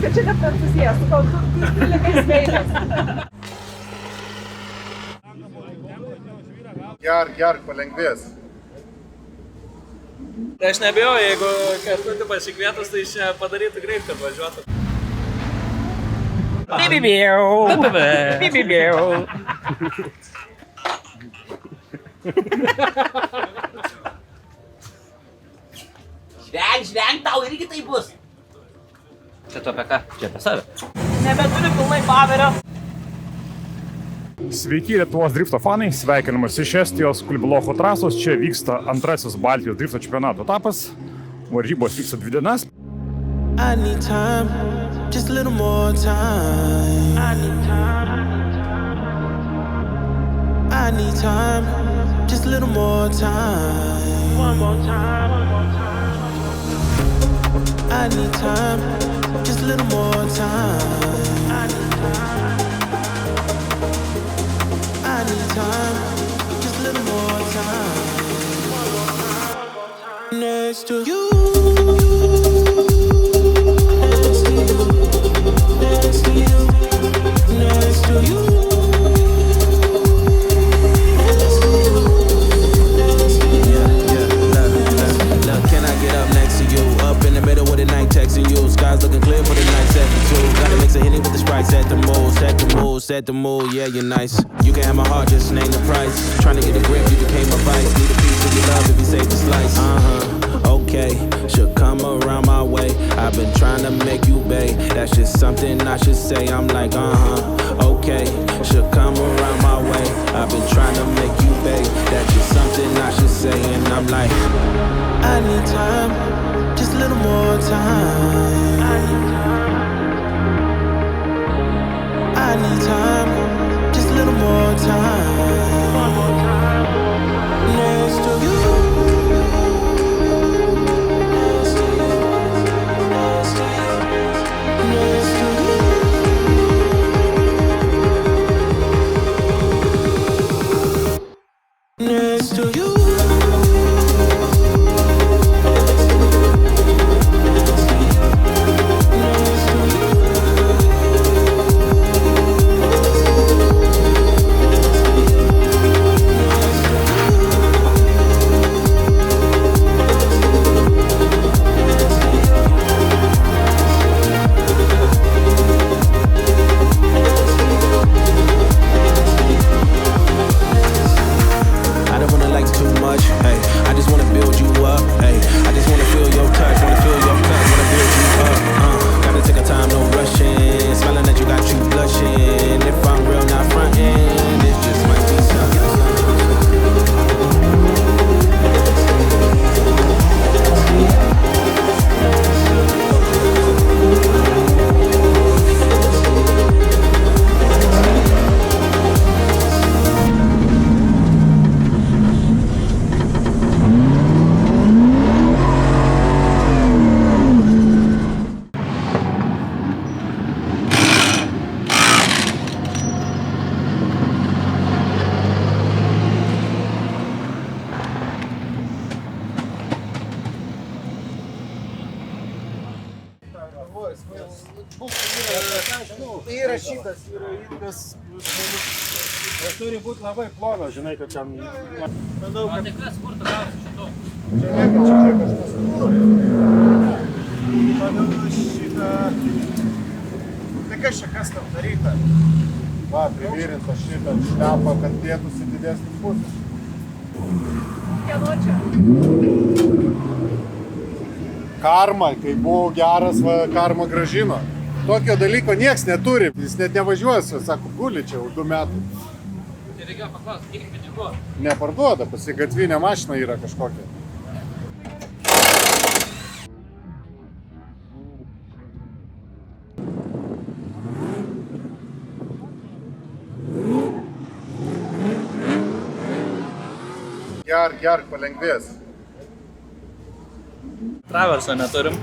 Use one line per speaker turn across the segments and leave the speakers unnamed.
kad čia net Prancūzija, sakau, tu likai sveikas.
Gerk, palengvės.
Tai aš nebijau, jeigu kažkutį pasikvietus, tai čia padarytų greit, kad važiuotų.
Bibibėjau.
Žvenk, tau irgi tai bus.
Čia tu apie ką? Čia apie save.
Nebeturiu pilnai paverio.
Sveiki Lietuvos drifto fanai, sveikinimas iš Estijos Kulbilocho trasos. Čia vyksta antrasis Baltijos drifto čempionato etapas. Varžybos vyksta 2 dienas.
I need time, just a little more time. I need time, just a little more time. One more time. I need time, just a little more time. I need time, just a little more time. Next to you. Set the mood, yeah, you're nice. You can have my heart, just name the price. Trying to get a grip, you became my vice. Need a piece of your love if you save the slice. Okay, should come around my way. I've been trying to make you bae. That's just something I should say. I'm like, okay, should come around my way. I've been trying to make you bae. That's just something I should say. And I'm like, I need time, just a little more time. I need time, just a little more time. One more time. Next to you. Next to you.
Įrašytas yra ilgas, bet turi būti labai plonas, žinai, kad ten... Manau, kad...
Tai kas, kur tu gausi šito?
Čia kažkas turi. Manau, šitą... Tai kas čia kas tam daryta? Va, privirinta šitą šlepą, kad dėtųsi didesnis pusės.
Kieno čia?
Karma, kai buvau geras, va, karma grąžino. Tokio dalyko nieks neturi, jis net nevažiuoja, sako, guli čia jau 2 metai.
Tai reikėjo paklausti, kiek pinigų?
Neparduoda, pasigatvinė mašina yra kažkokia. Gerk, palengvės.
Traverso neturim.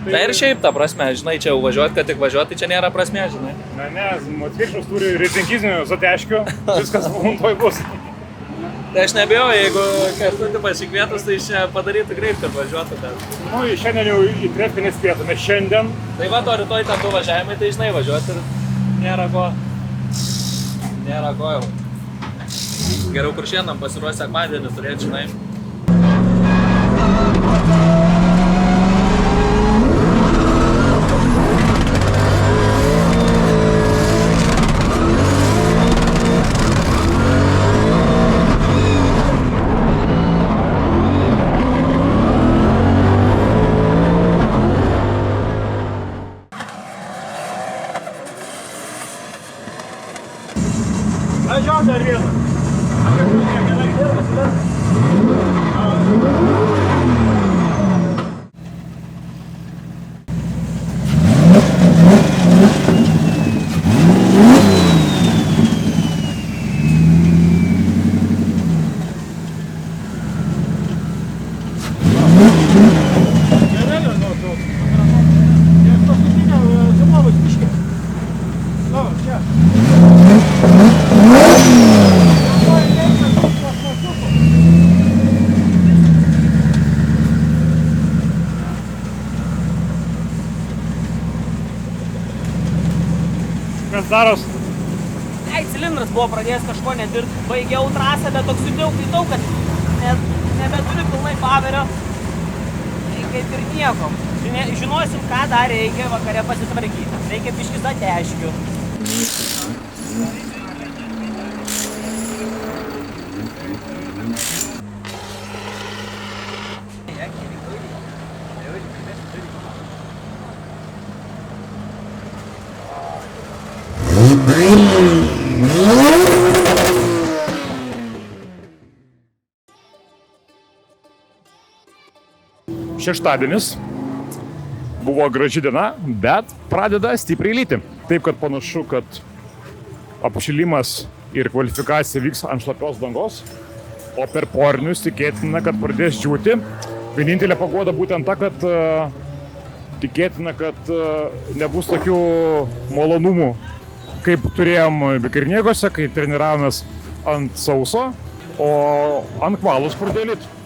Tai ir šiaip, ta prasme, žinai, čia jau važiuoti, kad tik važiuoti, tai čia nėra prasmė, žinai.
Ne, Motvykščius turi rezinkizminių zateškių, viskas toj bus.
Tai aš nebijau, jeigu kažkutį pasikvietus, tai čia padarytų greit, kad važiuotų. Bet...
Nu, šiandien jau į Trepkę nespėtume. Šiandien.
Tai va, to rytoj ten du važiavimai, tai žinai važiuoti ir nėra ko. Nėra ko jau. Geriau kur šiandien pasiruošę sekmadienį turėti, žinai.
Važiuok dar vieną. Kas daros?
Ai, cilindras buvo pradėjęs kažko nedirbti, baigiau trasą, bet toks jutau, kad nebeturiu pilnai paverio. Tai kaip ir nieko. Žinosim, ką dar reikia vakare pasitvarkyti. Reikia biškis ateškių.
Šeštadienis. Buvo graži diena, bet pradeda stipriai lyti. Taip, kad panašu, kad apšilimas ir kvalifikacija vyks ant šlapios dangos, o per porinius tikėtina, kad pradės džiūti. Vienintelė paguoda būtent ta, kad tikėtina, kad nebus tokių malonumų, kaip turėjom Bikirniegose, kai treniravomės ant sauso, o ant kvalus pradėjo lyti.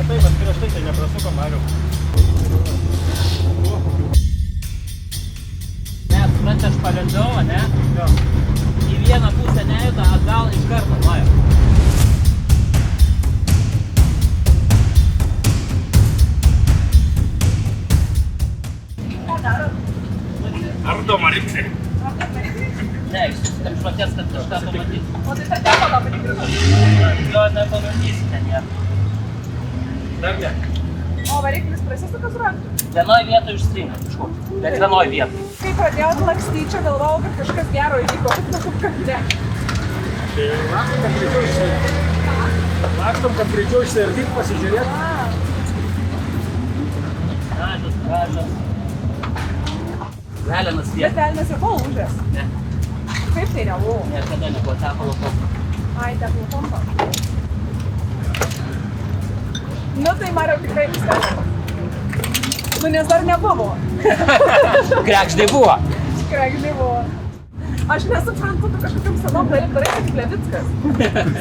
Taip, bet prieš tai neprasuko Mariu.
Ne, supranti, aš palendau, ne? Jo. Į vieną pusę nejuda, atgal iš karto, Mariu.
Ardo Maripsi.
Ne, išsiskam švakės, kad kažką pamatyti.
O tai tą tepalą patikrinau.
Jo, nepamatysi ten ją.
Dar ne.
O variklis prasisuka su raktu?
Vienoj vietoj užstringa kažkur. Bet vienoj vietoj.
Kai pradėjau lakstyti, čia galvojau, kad kažkas gero įvyko, kad ne.
Lakstom, kad greičiau išsiardyti, pasižiūrėti.
Gražios. Velinas
Bet
vietoj.
velnias ir buvo lūžęs.
Ne,
Kaip tai nebuvo?
niekada nebuvo tepalo pompa.
Ai, tepalo pompa. Nu tai Mariau tikrai viskas. Nu nes dar nebuvo.
Krekždai buvo.
Krekždai buvo. Aš nesuprantu, tu kažkokiam senom dalim darai kaip Levickas.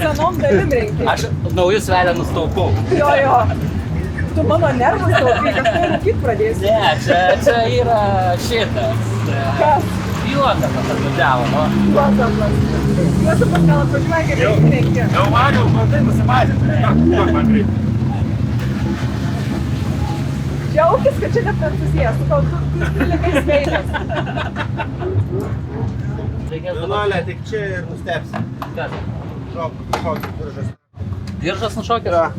Senom dalim reikia.
Aš naujus velinus taupau.
Jo. Tu mano nervus taupai, kažkai rūkyt pradėsi.
Ne, čia yra šitas.
Kas?
Juozapas atvažiavo, nu.
Juozapas gal atvažiuoja, kaip reikia.
Jau Mariau, matai, nusimatė. Duok man greitai.
Džiaugis, kad čia net prancūzija. Tu likai sveikas.
Vienuolė, tik čia ir nustepsi.
Kas?
Šokis diržas.
Diržas nušokęs?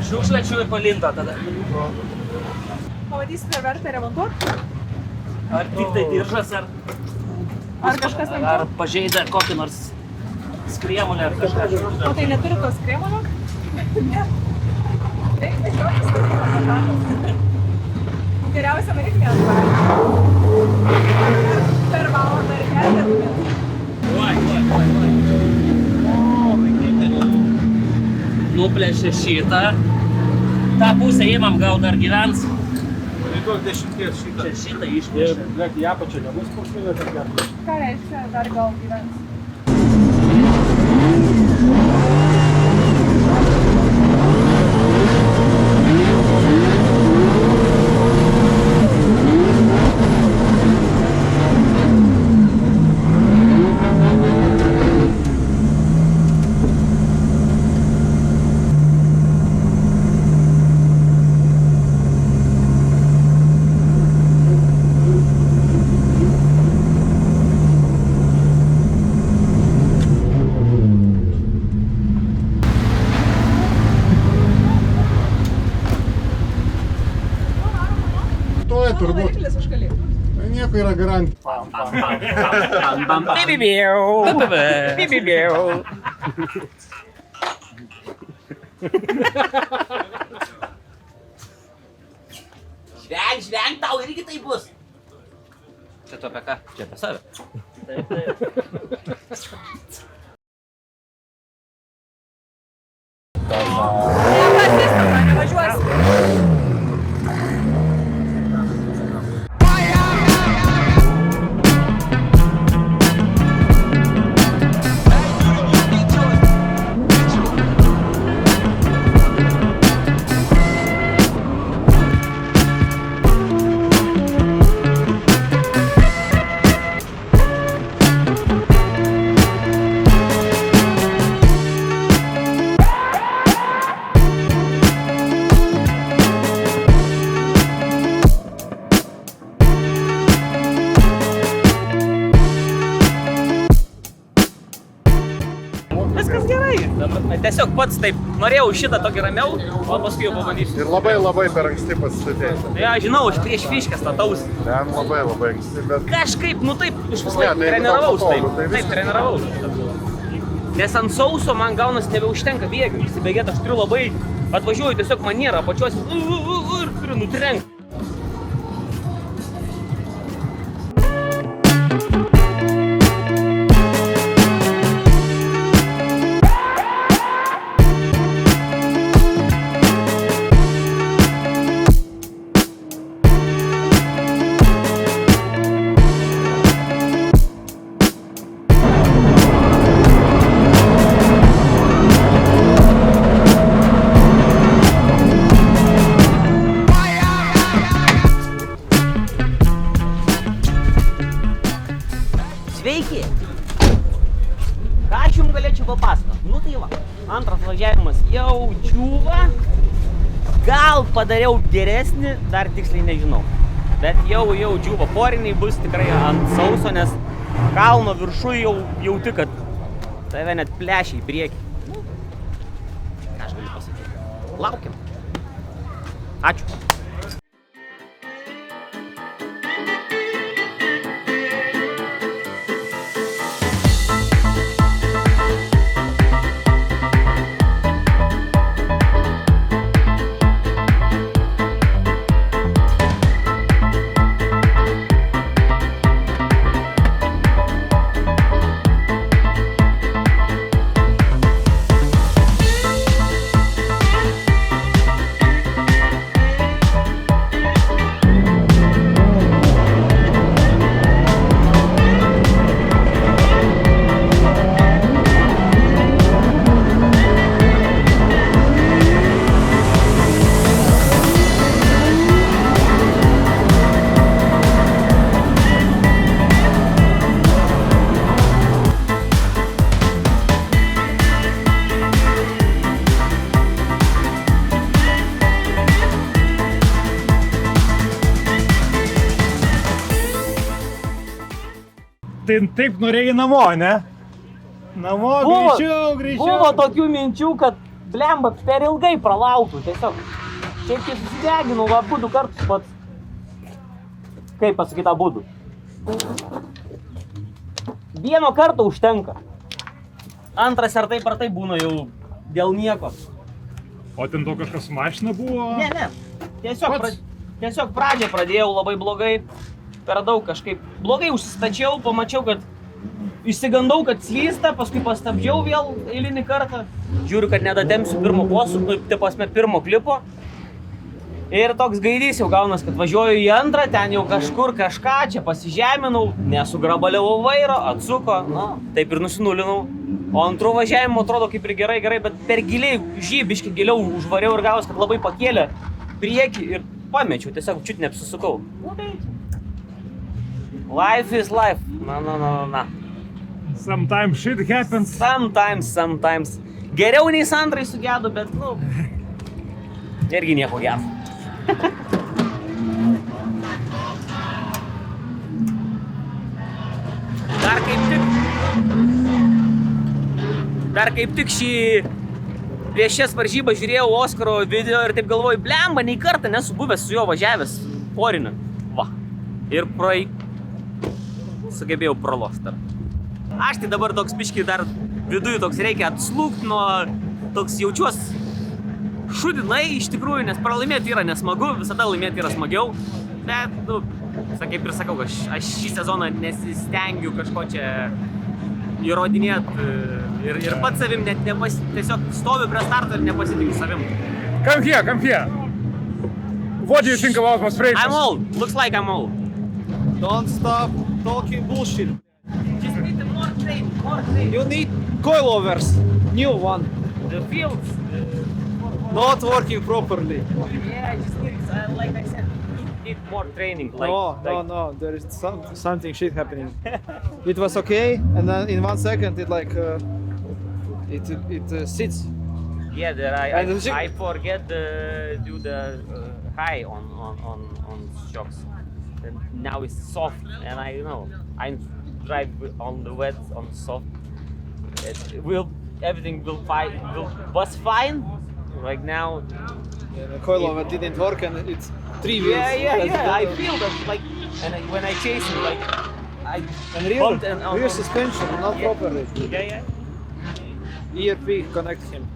Šiukšlečių ir palinta tada.
Pavadysime vertę remontuoti?
Ar tik tai diržas,
Ar kažkas
ar
rimto?
pažeidė kokį nors skriemulę ar kažką.
O tai neturi tos kremulio? Ne. Taip, nešiotis geriausia varikliai atvarė. Per valandą ir perėtumėt.
Oi. Nuplėšė šitą. Ta pusę įmam, gal dar gyvens.
Rytoj 10 šitą.
Čia šitą išplėšė.
Blek, į apačią nebus paskui, kad gertų.
Ką reiškia, dar gal gyvens?
Tuoj
Mano
turbūt.
variklis užkalėtų.
Nieko yra garantija.
Bibibėjau. Žvenk, tau irgi tai bus. Čia tu apie ką? Čia apie save. Taip.
Nepasiseka, nevažiuosi.
Viskas gerai. Tiesiog pats taip norėjau šitą tokį ramiau, o paskui jau pabandysiu.
Ir labai per anksti pasistatėsi.
Ja, žinau, aš prieš fiškę statausi.
Ten labai anksti, bet...
Kažkaip, nu taip, iš vis
Ne,
laik
tai jeigu
treniravaus
tau
taip.
patogu, tai
Taip,
viskas.
treniravaus. Nes ant sauso man gaunas nebeužtenka bėgių. Įsibėgėti aš turiu labai, atvažiuoju tiesiog manierą, pačios ir turiu nutrenkti. Sveiki! Ką aš jums galėčiau papasakoti? Nu tai va, antras važiavimas jau džiūva. Gal padariau geresnį, dar tiksliai nežinau. Bet jau džiūva. Poriniai bus tikrai ant sauso, nes kalno viršui jau jauti, kad tave net plešia į priekį. Ką aš galiu pasakyti? Laukiam. Ačiū.
Tai taip norėjai namo, ne? Namo, greičiau.
Buvo tokių minčių, kad blemba per ilgai pralauktų, tiesiog. Šiaip kai susideginau abudu kartus pats. Kaip pasakyti abudu? Vieno karto užtenka. Antras ar taip būna jau dėl nieko.
O ten to kažkas su mašina buvo?
Ne. Tiesiog pradžią pradėjau labai blogai. Per daug kažkaip blogai užsistačiau, pamačiau, kad išsigandau, kad slysta, paskui pastabdžiau vėl eilinį kartą. Žiūriu, kad nedatemsiu pirmo posūkio, pirmo klipo. Ir toks gaidys jau gaunas, kad važiuoju į antrą, ten jau kažkur kažką, čia pasižeminau, nesugrabaliavau vairo, atsuko, taip ir nusinulinau. O antru važiavimu atrodo kaip ir gerai, bet per giliai, žybiškai giliau užvariau ir gavus, kad labai pakėlė priekį ir pamečiau, tiesiog čiut neapsisukau. Life is life. Na.
Sometimes shit happens.
Sometimes. Geriau nei Sandrai sugedu, bet, irgi nieko gero. Dar kaip tik prieš šias varžybas žiūrėjau Oskaro video ir taip galvoju, blemba, nei kartą nesu buvęs su juo važiavęs porinę. Va. Ir sugebėjau pralost dar. Aš tai dabar toks biški dar viduje toks reikia atslūgt nuo toks jaučiuos šudinai iš tikrųjų, nes pralaimėti yra nesmagu, visada laimėti yra smagiau. Bet, kaip ir sakau, aš šį sezoną nesistengiu kažko čia įrodinėti ir pats savim net tiesiog stoviu prie starto ir nepasitikiu savim.
Come here. What do you think about my sprint?
I'm old. Looks like I'm old.
Don't stop talking bullshit.
Just need more training.
You need coilovers, new one.
The fields.
Not working properly.
Yeah, I just need, like I said, need more training.
No, there is something shit happening. It was okay, and then in 1 second it sits.
Yeah, I forget do the high on shocks. And now it's soft, and I drive on the wet, on soft. Everything was fine. Right now,
the coilover didn't work, and it's 3 wheels.
Yeah. I feel that and when I chase it, I bumped and
rear suspension not properly.
Yeah.
ERP connect him.